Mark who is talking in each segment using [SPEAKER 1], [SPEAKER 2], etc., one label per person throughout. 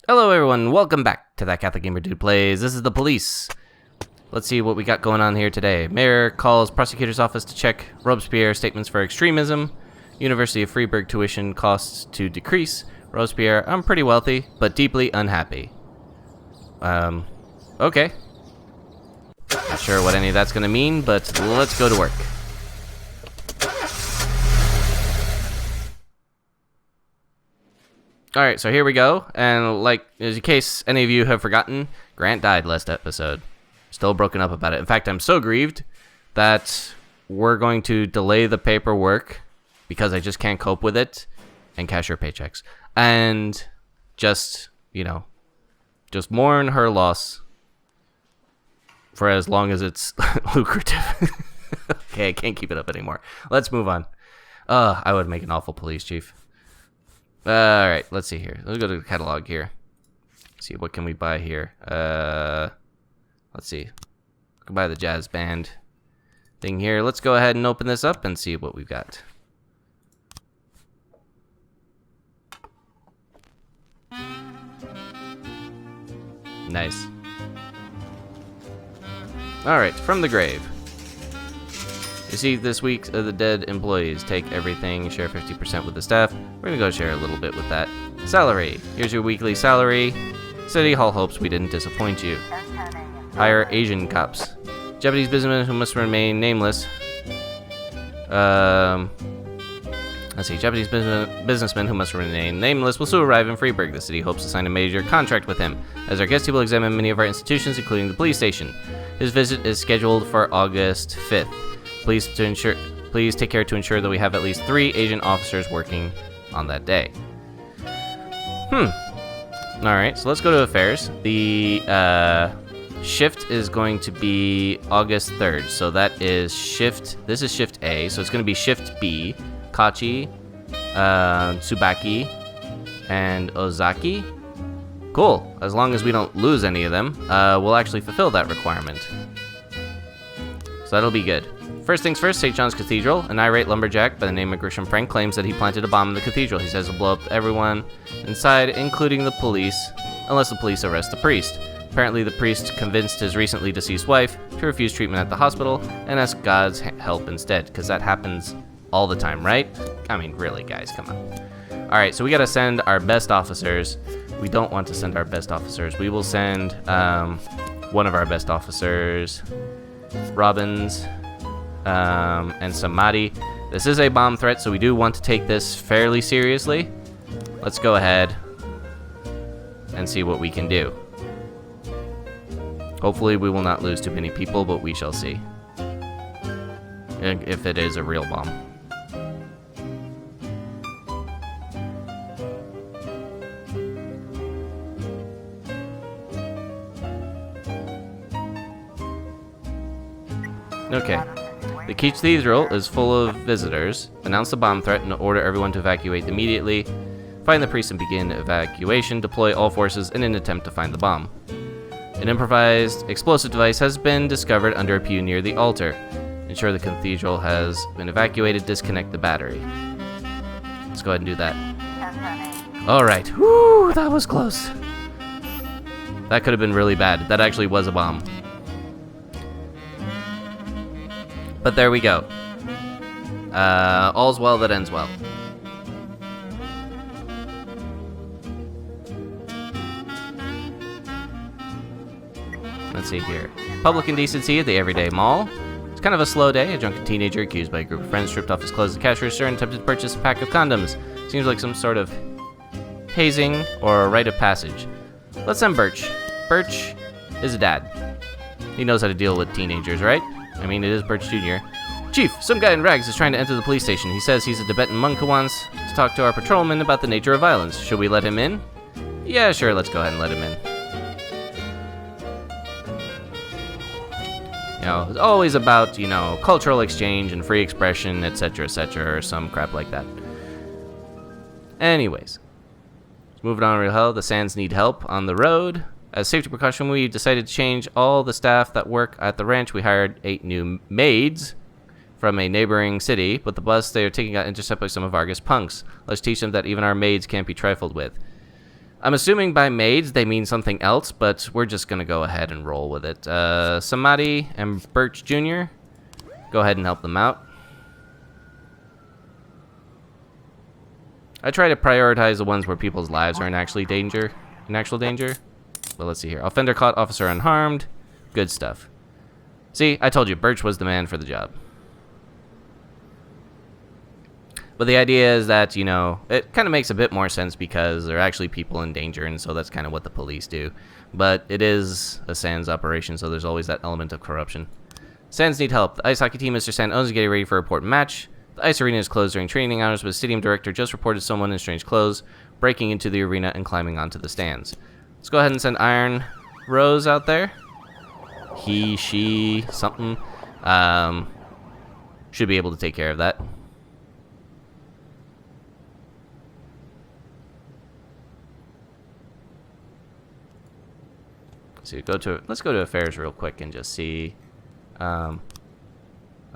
[SPEAKER 1] Hello everyone, welcome back to That Catholic Gamer Dude Plays. This is the police. Let's see what we got going on here today. Mayor calls prosecutor's office to check Robespierre statements for extremism. University of Freiburg tuition costs to decrease. Robespierre, I'm pretty wealthy, but deeply unhappy. Okay. Not sure what any of that's gonna mean, but let's go to work. Alright, so here we go, and in case any of you have forgotten, Grant died last episode. Still broken up about it. In fact, I'm so grieved that we're going to delay the paperwork because I just can't cope with it and cash her paychecks. And just mourn her loss for as long as it's lucrative. Okay, I can't keep it up anymore. Let's move on. I would make an awful police chief. Alright, let's see here. Let's go to the catalog here. See, what can we buy here? Let's see. We can buy the jazz band thing here. Let's go ahead and open this up and see what we've got. Nice. Alright, from the grave. You see, this week the dead employees take everything, share 50% with the staff. We're gonna go share a little bit with that. Salary. Here's your weekly salary. City Hall hopes we didn't disappoint you. Hire Asian cops. Japanese businessmen who must remain nameless. Let's see. Japanese businessmen who must remain nameless will soon arrive in Freiburg. The city hopes to sign a major contract with him. As our guest, he will examine many of our institutions, including the police station. His visit is scheduled for August 5th. Please take care to ensure that we have at least 3 Asian officers working on that day. Alright, so let's go to affairs. The shift is going to be August 3rd. So that is this is shift A. So it's going to be shift B. Kachi, Tsubaki, and Ozaki. Cool. As long as we don't lose any of them, we'll actually fulfill that requirement. So that'll be good. First things first, St. John's Cathedral. An irate lumberjack by the name of Grisham Frank claims that he planted a bomb in the cathedral. He says he'll blow up everyone inside, including the police, unless the police arrest the priest. Apparently, the priest convinced his recently deceased wife to refuse treatment at the hospital and ask God's help instead, because that happens all the time, right? I mean, really, guys, come on. Alright, so we gotta send our best officers. We don't want to send our best officers. We will send one of our best officers, Robbins, and Samadhi. This is a bomb threat, so we do want to take this fairly seriously. Let's go ahead and see what we can do. Hopefully we will not lose too many people, but we shall see. If it is a real bomb. Okay. The cathedral is full of visitors. Announce the bomb threat and order everyone to evacuate immediately. Find the priest and begin evacuation. Deploy all forces in an attempt to find the bomb. An improvised explosive device has been discovered under a pew near the altar. Ensure the cathedral has been evacuated. Disconnect the battery. Let's go ahead and do that. Alright. Whew, that was close. That could have been really bad. That actually was a bomb. But there we go. All's well that ends well. Let's see here. Public indecency at the Everyday Mall. It's kind of a slow day. A drunken teenager accused by a group of friends stripped off his clothes at the cash register and attempted to purchase a pack of condoms. Seems like some sort of hazing or a rite of passage. Let's send Birch. Birch is a dad. He knows how to deal with teenagers, right? I mean, it is Birch Jr. Chief, some guy in rags is trying to enter the police station. He says he's a Tibetan monk who wants to talk to our patrolman about the nature of violence. Should we let him in? Yeah, sure, let's go ahead and let him in. It's always about, cultural exchange and free expression, etc., or some crap like that. Anyways. Moving on real hell, the Sands need help on the road. As safety precaution, we decided to change all the staff that work at the ranch. We hired 8 new maids from a neighboring city, but the bus they are taking got intercepted by some of Vargas punks. Let's teach them that even our maids can't be trifled with. I'm assuming by maids they mean something else, but we're just going to go ahead and roll with it. Samadhi and Birch Jr., go ahead and help them out. I try to prioritize the ones where people's lives are in actual danger. But let's see here. Offender caught, officer unharmed. Good stuff. See, I told you, Birch was the man for the job. But the idea is that, you know, it kind of makes a bit more sense because there are actually people in danger, and so that's kind of what the police do. But it is a Sands operation, so there's always that element of corruption. Sands need help. The ice hockey team, Mr. Sand owns, is getting ready for a important match. The ice arena is closed during training hours, but the stadium director just reported someone in strange clothes breaking into the arena and climbing onto the stands. Let's go ahead and send Iron Rose out there. He, she, something. Should be able to take care of that. So let's go to affairs real quick and just see. Let's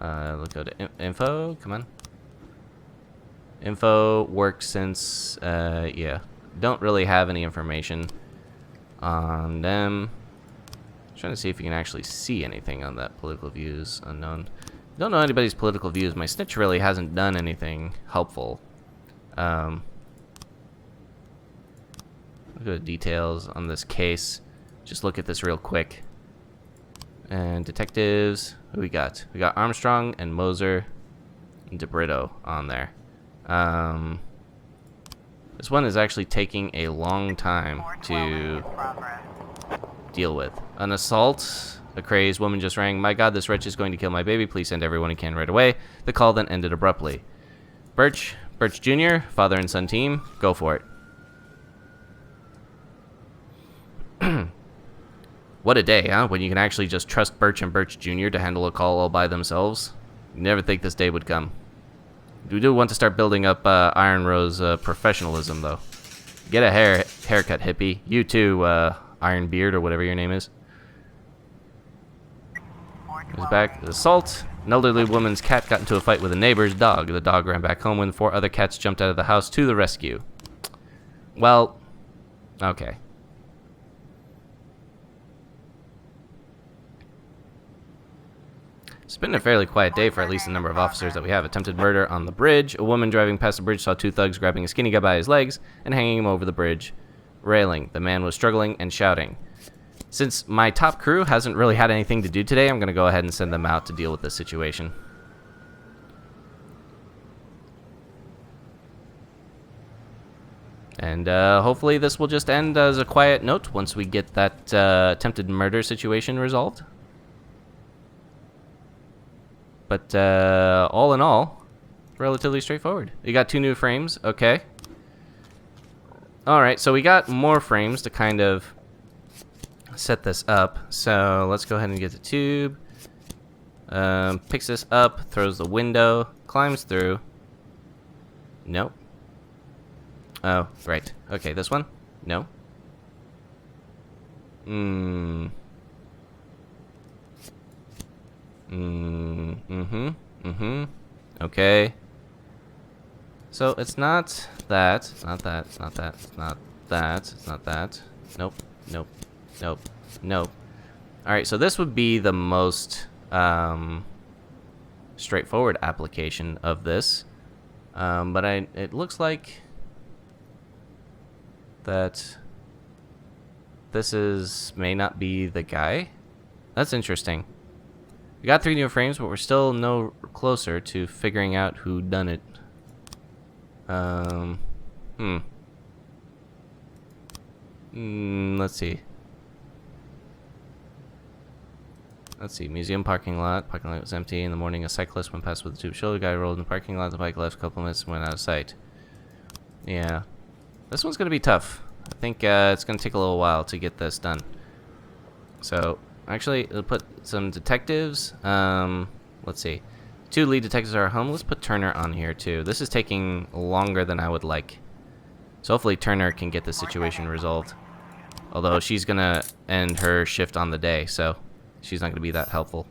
[SPEAKER 1] go to info. Come on. Info work since yeah. Don't really have any information on them. Trying to see if you can actually see anything on that. Political views unknown. Don't know anybody's political views. My snitch really hasn't done anything helpful. I'll go to details on this case. Just look at this real quick. And detectives, who we got? We got Armstrong and Moser and DeBrito on there. This one is actually taking a long time to deal with. An assault. A crazed woman just rang. My God, this wretch is going to kill my baby. Please send everyone who can right away. The call then ended abruptly. Birch Jr., father and son team, go for it. What a day, huh? When you can actually just trust Birch and Birch Jr. to handle a call all by themselves. You never think this day would come. We do want to start building up Iron Rose professionalism, though. Get a haircut, hippie. You too, Iron Beard, or whatever your name is. He's back. Assault. An elderly woman's cat got into a fight with a neighbor's dog. The dog ran back home when 4 other cats jumped out of the house to the rescue. Well, okay. It's been a fairly quiet day for at least the number of officers that we have. Attempted murder on the bridge. A woman driving past the bridge saw 2 thugs grabbing a skinny guy by his legs and hanging him over the bridge railing. The man was struggling and shouting. Since my top crew hasn't really had anything to do today, I'm going to go ahead and send them out to deal with this situation. And hopefully this will just end as a quiet note once we get that attempted murder situation resolved. But all in all, relatively straightforward. You got 2 new frames, okay. Alright, so we got more frames to kind of set this up. So let's go ahead and get the tube. Picks this up, throws the window, climbs through. Nope. Oh, right. Okay, this one? No. Okay. So it's not that. It's not that. It's not that. It's not that. It's not that. Nope. Nope. Nope. Nope. Alright, so this would be the most straightforward application of this. But it looks like that this may not be the guy. That's interesting. We got 3 new frames, but we're still no closer to figuring out who done it. Let's see. Let's see. Museum parking lot. Parking lot was empty. In the morning, a cyclist went past with a tube shoulder. Guy rolled in the parking lot. The bike left a couple minutes and went out of sight. Yeah. This one's going to be tough. I think it's going to take a little while to get this done. So, actually, we'll put some detectives. Let's see. 2 lead detectives are home. Let's put Turner on here, too. This is taking longer than I would like. So hopefully Turner can get the situation resolved. Although she's going to end her shift on the day, so she's not going to be that helpful.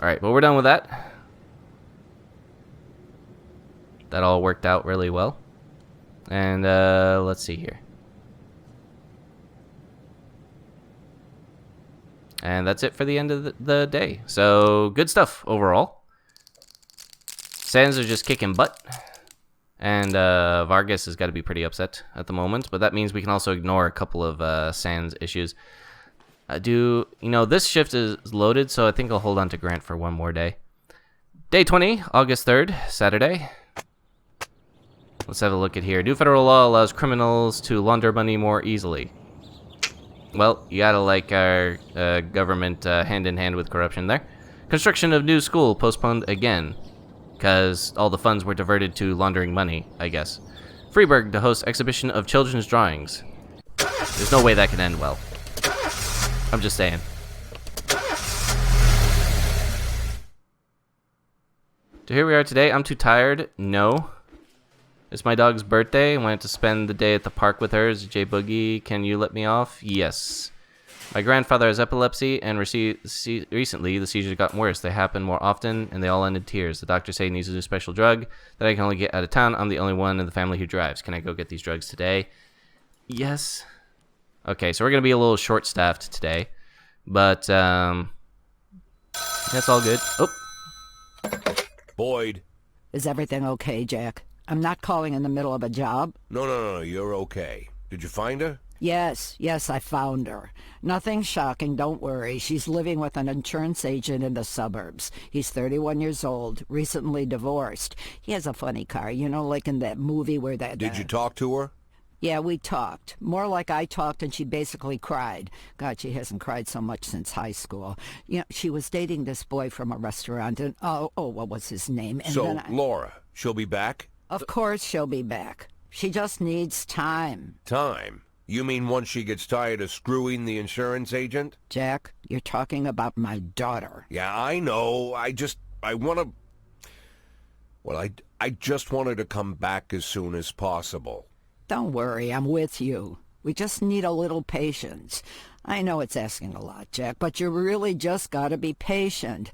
[SPEAKER 1] Alright, well, we're done with that. That all worked out really well. And let's see here. And that's it for the end of the day. So, good stuff overall. Sans are just kicking butt. And Vargas has got to be pretty upset at the moment. But that means we can also ignore a couple of Sans issues. This shift is loaded, so I think I'll hold on to Grant for one more day. Day 20, August 3rd, Saturday. Let's have a look at here. New federal law allows criminals to launder money more easily. Well, you gotta like our government hand in hand with corruption there. Construction of new school postponed again, because all the funds were diverted to laundering money, I guess. Freiburg to host exhibition of children's drawings. There's no way that can end well. I'm just saying. So here we are today. I'm too tired. No. It's my dog's birthday. I wanted to spend the day at the park with her. Is J Boogie? Can you let me off? Yes. My grandfather has epilepsy, and recently the seizures got worse. They happen more often, and they all end in tears. The doctors say he needs a new special drug that I can only get out of town. I'm the only one in the family who drives. Can I go get these drugs today? Yes. Okay, so we're going to be a little short-staffed today, but that's all good. Oh.
[SPEAKER 2] Boyd.
[SPEAKER 3] Is everything okay, Jack? I'm not calling in the middle of a job.
[SPEAKER 2] No, you're okay. Did you find her?
[SPEAKER 3] Yes, I found her. Nothing shocking, don't worry. She's living with an insurance agent in the suburbs. He's 31 years old, recently divorced. He has a funny car, like in that movie where that...
[SPEAKER 2] Did you talk to her?
[SPEAKER 3] Yeah, we talked. More like I talked, and she basically cried. God, she hasn't cried so much since high school. She was dating this boy from a restaurant, and what was his name? And
[SPEAKER 2] so, Laura, she'll be back?
[SPEAKER 3] Of course she'll be back. She just needs time.
[SPEAKER 2] Time? You mean once she gets tired of screwing the insurance agent?
[SPEAKER 3] Jack, you're talking about my daughter.
[SPEAKER 2] Yeah, I know. I just want her to come back as soon as possible.
[SPEAKER 3] Don't worry, I'm with you. We just need a little patience. I know it's asking a lot, Jack, but you really just gotta be patient.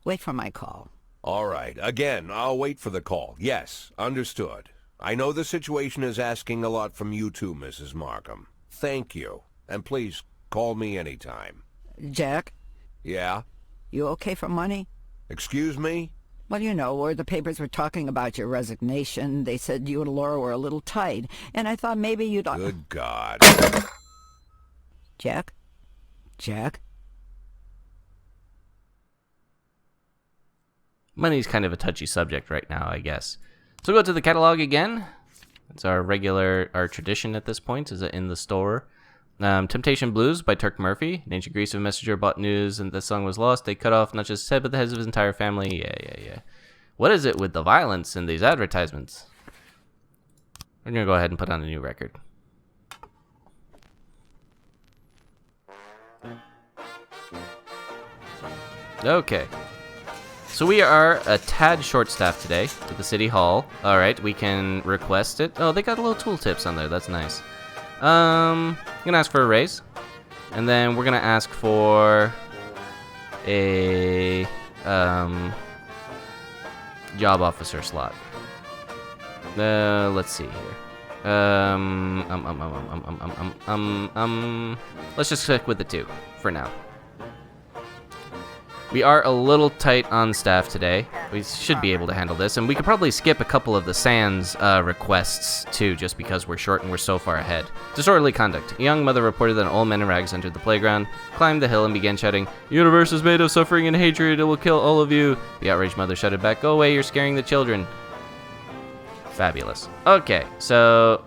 [SPEAKER 3] Wait for my call.
[SPEAKER 2] All right. Again, I'll wait for the call. Yes, understood. I know the situation is asking a lot from you too, Mrs. Markham. Thank you. And please, call me anytime.
[SPEAKER 3] Jack?
[SPEAKER 2] Yeah?
[SPEAKER 3] You okay for money?
[SPEAKER 2] Excuse me?
[SPEAKER 3] Well, where the papers were talking about your resignation. They said you and Laura were a little tight, and I thought maybe you'd...
[SPEAKER 2] Good God.
[SPEAKER 3] Jack? Jack?
[SPEAKER 1] Money's kind of a touchy subject right now, I guess. So go to the catalog again. It's our tradition at this point, is it in the store. Temptation Blues by Turk Murphy. In ancient Greece, a messenger brought news and the song was lost. They cut off not just his head, but the heads of his entire family. Yeah. What is it with the violence in these advertisements? We're going to go ahead and put on a new record. Okay. So we are a tad short-staffed today at the City Hall. All right, we can request it. Oh, they got little tooltips on there. That's nice. I'm gonna ask for a raise, and then we're gonna ask for a job officer slot. Let's see here. Let's just stick with the 2 for now. We are a little tight on staff today. We should be able to handle this, and we could probably skip a couple of the Sans requests too, just because we're short and we're so far ahead. Disorderly conduct. A young mother reported that an old man in rags entered the playground, climbed the hill, and began shouting, "Universe is made of suffering and hatred. It will kill all of you." The outraged mother shouted back, "Go away, you're scaring the children." Fabulous. Okay, so,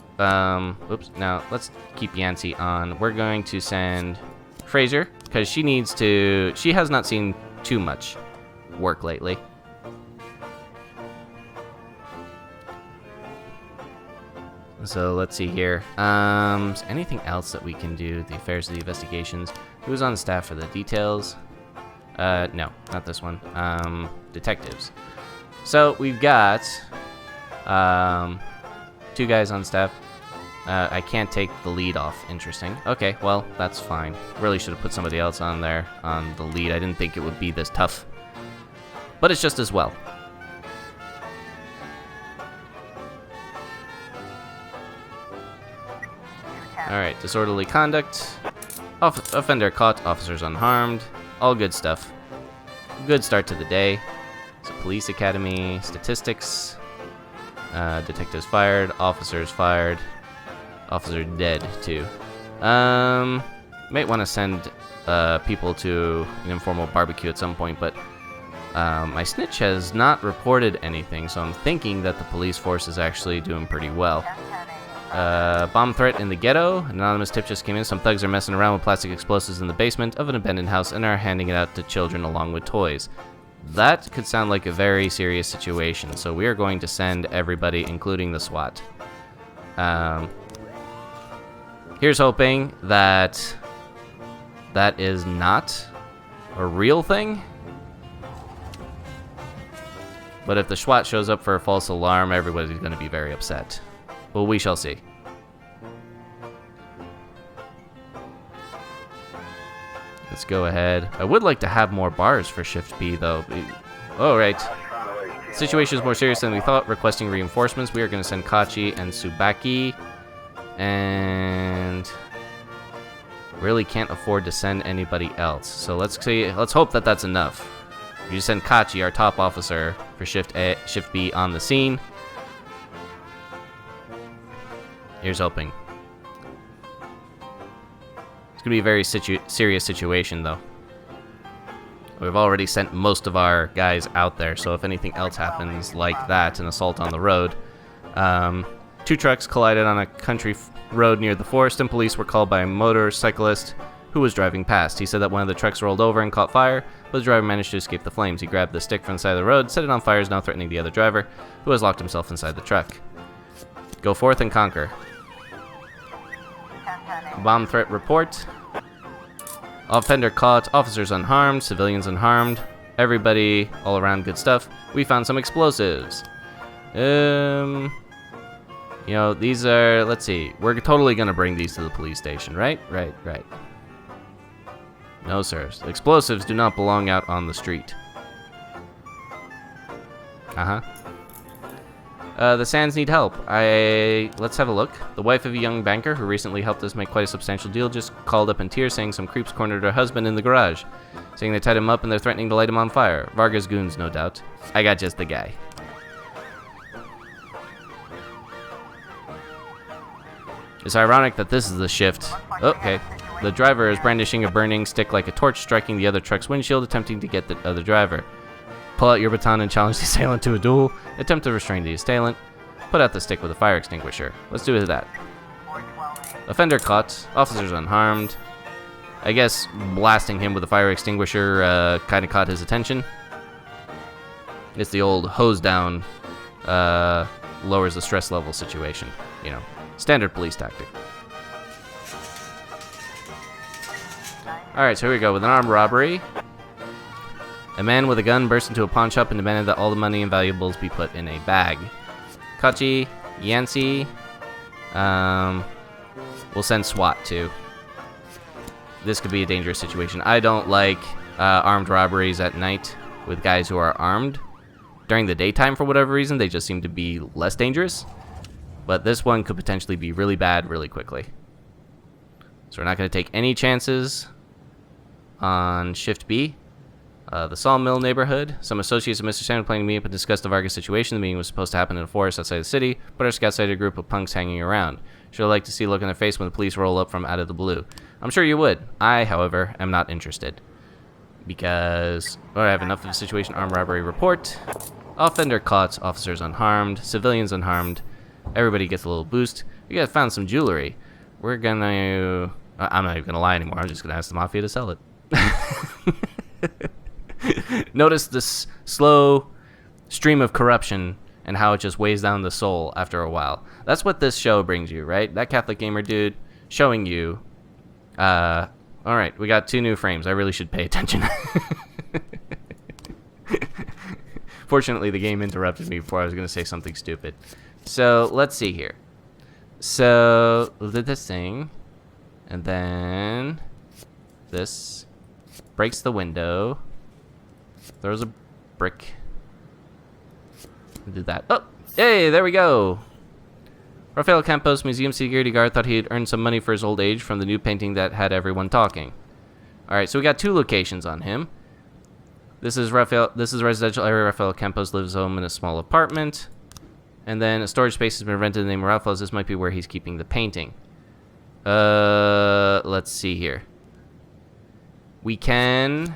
[SPEAKER 1] oops, now let's keep Yancy on. We're going to send Fraser, because she has not seen too much work lately. So let's see here. Is anything else that we can do? The affairs of the investigations. Who's on staff for the details? No, not this one. Detectives. So we've got 2 guys on staff. I can't take the lead off. Interesting. Okay, well, that's fine. Really should have put somebody else on there on the lead. I didn't think it would be this tough. But it's just as well. Alright, disorderly conduct. Offender caught, officers unharmed. All good stuff. Good start to the day. So police academy, statistics. Detectives fired, officers fired. Officer dead, too. Might want to send people to an informal barbecue at some point, but my snitch has not reported anything, so I'm thinking that the police force is actually doing pretty well. Bomb threat in the ghetto. An anonymous tip just came in. Some thugs are messing around with plastic explosives in the basement of an abandoned house and are handing it out to children along with toys. That could sound like a very serious situation, so we are going to send everybody, including the SWAT. Here's hoping that that is not a real thing. But if the SWAT shows up for a false alarm, everybody's going to be very upset. Well, we shall see. Let's go ahead. I would like to have more bars for Shift B, though. Oh, right. The situation is more serious than we thought. Requesting reinforcements. We are going to send Kachi and Tsubaki. And really can't afford to send anybody else. So let's see. Let's hope that that's enough. We just send Kachi, our top officer, for Shift B on the scene. Here's hoping. It's going to be a very serious situation, though. We've already sent most of our guys out there, so if anything else happens like that, an assault on the road. Two trucks collided on a country road near the forest, and police were called by a motorcyclist who was driving past. He said that one of the trucks rolled over and caught fire, but the driver managed to escape the flames. He grabbed the stick from the side of the road, set it on fire, is now threatening the other driver, who has locked himself inside the truck. Go forth and conquer. Bomb threat report. Offender caught, officers unharmed, civilians unharmed, everybody all around good stuff. We found some explosives. You know, these are, let's see, we're totally gonna bring these to the police station, right? Right. No, sir. Explosives do not belong out on the street. The Sands need help. Let's have a look. The wife of a young banker who recently helped us make quite a substantial deal just called up in tears saying some creeps cornered her husband in the garage. Saying they tied him up and they're threatening to light him on fire. Vargas goons, no doubt. I got just the guy. It's ironic that this is the shift. Okay. The driver is brandishing a burning stick like a torch, striking the other truck's windshield, attempting to get the other driver. Pull out your baton and challenge the assailant to a duel. Attempt to restrain the assailant. Put out the stick with a fire extinguisher. Let's do that. Offender caught. Officers unharmed. I guess blasting him with a fire extinguisher kind of caught his attention. It's the old hose down, lowers the stress level situation. You know, standard police tactic. Alright, so here we go with an armed robbery. A man with a gun burst into a pawn shop and demanded that all the money and valuables be put in a bag. Kachi, Yancy, we'll send SWAT too. This could be a dangerous situation. I don't like armed robberies at night with guys who are armed. During the daytime, for whatever reason, they just seem to be less dangerous. But this one could potentially be really bad really quickly. So we're not going to take any chances on Shift B. The Sawmill neighborhood. Some associates of Mr. Sam were planning to meet up and discuss the Vargas situation. The meeting was supposed to happen in a forest outside the city, but our scouts sighted a group of punks hanging around. Sure like to see a look on their face when the police roll up from out of the blue. I'm sure you would. I, however, am not interested. Because I have enough of the situation. Armed robbery report. Offender caught, officers unharmed, civilians unharmed. Everybody gets a little boost. We guys found some jewelry. We're gonna... I'm not even gonna lie anymore. I'm just gonna ask the Mafia to sell it. Notice this slow stream of corruption and how it just weighs down the soul after a while. That's what this show brings you, right? That Catholic Gamer dude showing you... Alright, we got 2 new frames. I really should pay attention. Fortunately, the game interrupted me before I was going to say something stupid. So, let's see here. So, this thing. And then... this. Breaks the window. Throws a brick. Do that. Oh! Hey, there we go! Rafael Campos, museum security guard, thought he had earned some money for his old age from the new painting that had everyone talking. Alright, so we got 2 locations on him. This is the residential area. Rafael Campos lives home in a small apartment. And then a storage space has been rented in the name of Rafael. This might be where he's keeping the painting. Let's see here. We can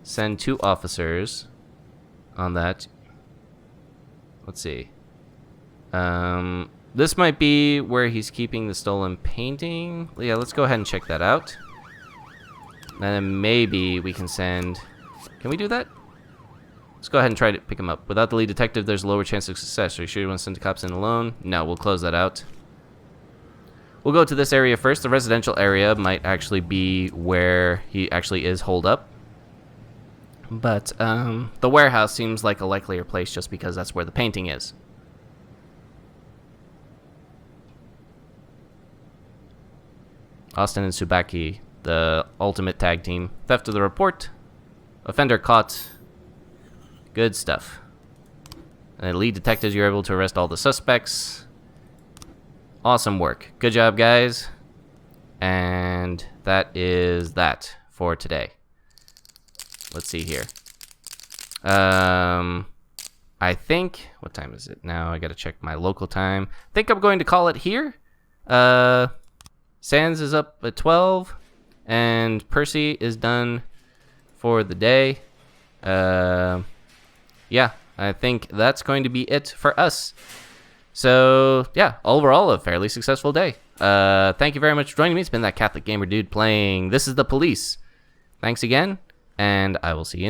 [SPEAKER 1] send 2 officers on that. Let's see. This might be where he's keeping the stolen painting. Yeah, let's go ahead and check that out. And then maybe we can send... Can we do that? Let's go ahead and try to pick him up. Without the lead detective, there's a lower chance of success. Are you sure you want to send the cops in alone? No, we'll close that out. We'll go to this area first. The residential area might actually be where he actually is holed up. But the warehouse seems like a likelier place just because that's where the painting is. Austin and Tsubaki, the ultimate tag team. Theft of the report. Offender caught. Good stuff. And lead detectives, you're able to arrest all the suspects. Awesome work. Good job, guys. And that is that for today. Let's see here. I think... What time is it now? I gotta check my local time. I think I'm going to call it here. Sans is up at 12. And Percy is done for the day. Yeah, I think that's going to be it for us. So, yeah, overall, a fairly successful day. Thank you very much for joining me. It's been that Catholic Gamer Dude playing This Is the Police. Thanks again, and I will see you next time.